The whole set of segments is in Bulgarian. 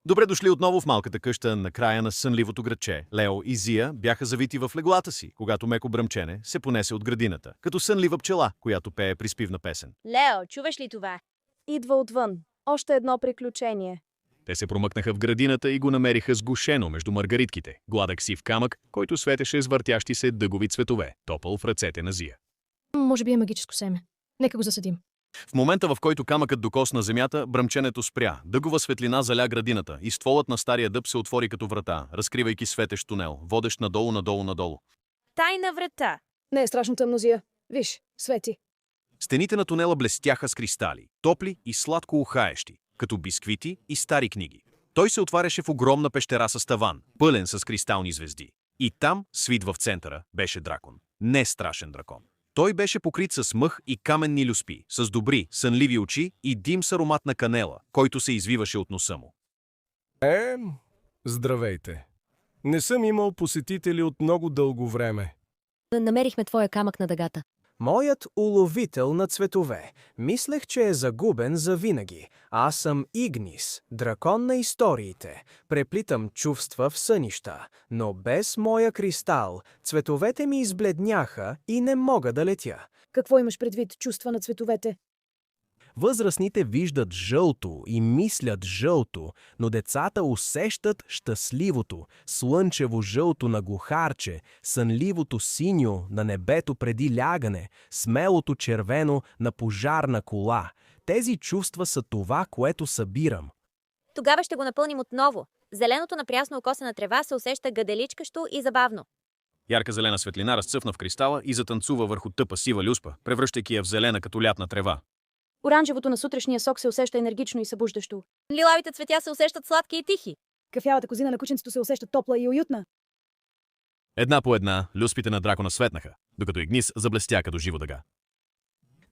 Добре дошли отново в малката къща на края на сънливото градче. Лео и Зия бяха завити в леглата си, когато меко бръмчене се понесе от градината, като сънлива пчела, която пее приспивна песен. Лео, чуваш ли това? Идва отвън. Още едно приключение. Те се промъкнаха в градината и го намериха сгушено между маргаритките, гладък сив камък, който светеше с въртящи се дъгови цветове, топъл в ръцете на Зия. Може би е магическо семе. Нека го засадим. В момента, в който камъкът докосна земята, бръмченето спря. Дъгова светлина заля градината и стволът на стария дъб се отвори като врата, разкривайки светещ тунел, водещ надолу. Тайна врата. Не е страшно тъмно, Зия. Виж, свети. Стените на тунела блестяха с кристали, топли и сладко ухаещи, като бисквити и стари книги. Той се отваряше в огромна пещера с таван, пълен с кристални звезди. И там, свит в центъра, беше дракон. Не страшен дракон. Той беше покрит с мъх и каменни люспи, с добри, сънливи очи и дим с аромат на канела, който се извиваше от носа му. Здравейте. Не съм имал посетители от много дълго време. Намерихме твоя камък на дъгата. Моят уловител на цветове. Мислех, че е загубен завинаги. Аз съм Игнис, дракон на историите. Преплитам чувства в сънища, но без моя кристал цветовете ми избледняха и не мога да летя. Какво имаш предвид чувства на цветовете? Възрастните виждат жълто и мислят жълто, но децата усещат щастливото, слънчево жълто на глухарче, сънливото синьо на небето преди лягане, смелото червено на пожарна кола. Тези чувства са това, което събирам. Тогава ще го напълним отново. Зеленото на прясно окосена трева се усеща гаделичкащо и забавно. Ярка зелена светлина разцъфна в кристала и затанцува върху тъпа сива люспа, превръщайки я в зелена като лятна трева. Оранжевото на сутрешния сок се усеща енергично и събуждащо. Лилавите цветя се усещат сладки и тихи. Кафявата козина на кученцето се усеща топла и уютна. Една по една люспите на дракона светнаха, докато Игнис заблестя като живо дъга.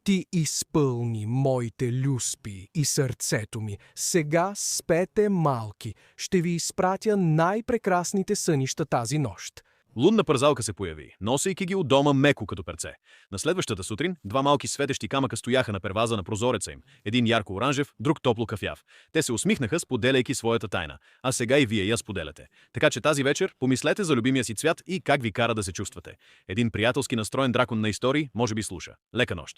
Ти изпълни моите люспи и сърцето ми. Сега спете, малки. Ще ви изпратя най-прекрасните сънища тази нощ. Лунна пързалка се появи, носейки ги от дома меко като перце. На следващата сутрин два малки светещи камъка стояха на перваза на прозореца им. Един ярко-оранжев, друг топло кафяв. Те се усмихнаха, споделяйки своята тайна. А сега и вие я споделяте. Така че тази вечер помислете за любимия си цвят и как ви кара да се чувствате. Един приятелски настроен дракон на истории може би слуша. Лека нощ!